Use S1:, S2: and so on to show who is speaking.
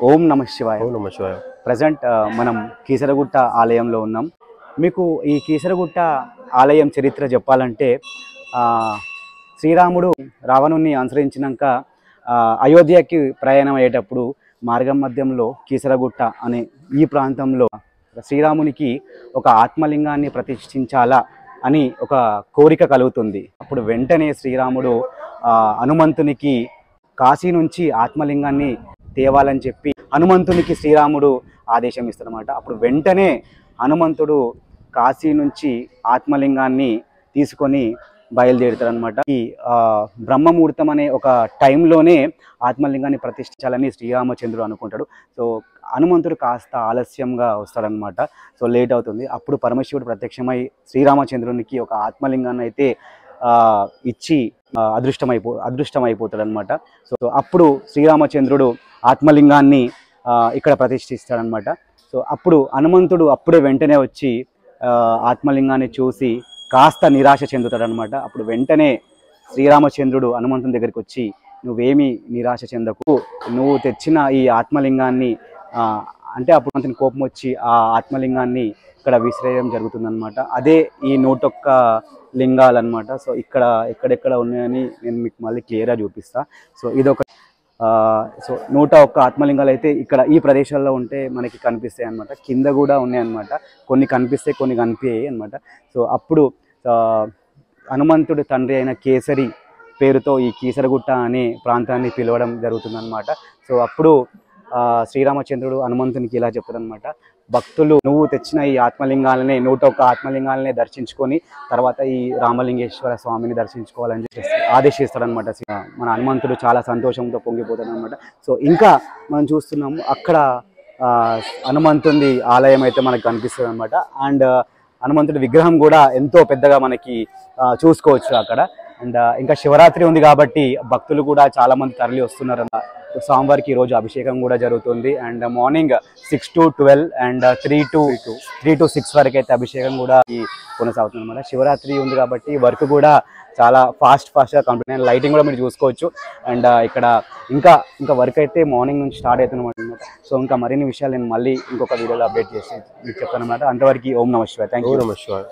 S1: ఓం నమ శివాయ.
S2: ఓం నమ శివాయ.
S1: ప్రజెంట్ మనం కీసరగుట్ట ఆలయంలో ఉన్నాం. మీకు ఈ కీసరగుట్ట ఆలయం చరిత్ర చెప్పాలంటే శ్రీరాముడు రావణుని అనుసరించినాక అయోధ్యకి ప్రయాణం అయ్యేటప్పుడు మార్గం మధ్యంలో కీసరగుట్ట అనే ఈ ప్రాంతంలో శ్రీరామునికి ఒక ఆత్మలింగాన్ని ప్రతిష్ఠించాలా అని ఒక కోరిక కలుగుతుంది. అప్పుడు వెంటనే శ్రీరాముడు హనుమంతునికి కాశీ నుంచి ఆత్మలింగాన్ని తేవాలని చెప్పి హనుమంతునికి శ్రీరాముడు ఆదేశం ఇస్తారన్నమాట. అప్పుడు వెంటనే హనుమంతుడు కాశీ నుంచి ఆత్మలింగాన్ని తీసుకొని బయలుదేరుతారనమాట. ఈ బ్రహ్మముహూర్తం అనే ఒక టైంలోనే ఆత్మలింగాన్ని ప్రతిష్ఠించాలని శ్రీరామచంద్రుడు అనుకుంటాడు. సో హనుమంతుడు కాస్త ఆలస్యంగా వస్తాడనమాట. సో లేట్ అవుతుంది. అప్పుడు పరమశివుడు ప్రత్యక్షమై శ్రీరామచంద్రునికి ఒక ఆత్మలింగాన్ని అయితే ఇచ్చి అదృష్టమైపోతాడు అనమాట. సో అప్పుడు శ్రీరామచంద్రుడు ఆత్మలింగాన్ని ఇక్కడ ప్రతిష్ఠిస్తాడనమాట. సో అప్పుడు హనుమంతుడు అప్పుడే వెంటనే వచ్చి ఆత్మలింగాన్ని చూసి కాస్త నిరాశ చెందుతాడనమాట. అప్పుడు వెంటనే శ్రీరామచంద్రుడు హనుమంతుని దగ్గరికి వచ్చి, నువ్వేమీ నిరాశ చెందకు, నువ్వు తెచ్చిన ఈ ఆత్మలింగాన్ని అంటే అప్పుడు అతని కోపం వచ్చి ఆ ఆత్మలింగాన్ని ఇక్కడ విసిరేయడం జరుగుతుందన్నమాట. అదే ఈ 101 లింగాలు అనమాట. సో ఇక్కడ ఎక్కడెక్కడ ఉన్నాయని నేను మీకు మళ్ళీ క్లియర్గా చూపిస్తా. సో ఇదొక 101 ఆత్మలింగాలు అయితే ఇక్కడ ఈ ప్రదేశాల్లో ఉంటే మనకి కనిపిస్తాయి అనమాట. కింద కూడా ఉన్నాయన్నమాట. కొన్ని కనిపిస్తాయి, కొన్ని కనిపించాయి అనమాట. సో అప్పుడు హనుమంతుడి తండ్రి అయిన కేసరి పేరుతో ఈ కీసరగుట్ట అనే ప్రాంతాన్ని పిలవడం జరుగుతుందన్నమాట. సో అప్పుడు శ్రీరామచంద్రుడు హనుమంతునికి ఇలా చెప్తాడనమాట, భక్తులు నువ్వు తెచ్చిన ఈ ఆత్మలింగాలనే 101 ఆత్మలింగాలనే దర్శించుకొని తర్వాత ఈ రామలింగేశ్వర స్వామిని దర్శించుకోవాలని చెప్పి ఆదేశిస్తాడనమాట. మన హనుమంతుడు చాలా సంతోషంతో పొంగిపోతాడు అనమాట. సో ఇంకా మనం చూస్తున్నాము అక్కడ హనుమంతుడి ఆలయం అయితే మనకు కనిపిస్తుంది అనమాట. అండ్ హనుమంతుడి విగ్రహం కూడా ఎంతో పెద్దగా మనకి చూసుకోవచ్చు అక్కడ. అండ్ ఇంకా శివరాత్రి ఉంది కాబట్టి భక్తులు కూడా చాలా మంది తరలి వస్తున్నారు. స్వామివారికి ఈరోజు అభిషేకం కూడా జరుగుతుంది. And morning 6 to 12 and 3 to 6 వరకు అయితే అభిషేకం కూడా కొనసాగుతుంది అనమాట. శివరాత్రి ఉంది కాబట్టి వర్క్ కూడా చాలా ఫాస్ట్గా కంప్లీట్. లైటింగ్ కూడా మీరు చూసుకోవచ్చు. అండ్ ఇక్కడ ఇంకా వర్క్ అయితే మార్నింగ్ నుంచి స్టార్ట్ అవుతుంది అనమాట. సో ఇంకా మరిన్ని విషయాలు నేను మళ్ళీ ఇంకొక వీడియోలో అప్డేట్ చేసి మీకు చెప్తాను అనమాట. అంతవరకు ఓం నమ శివాయ. Thank you.
S2: ఓం నమ శివాయ.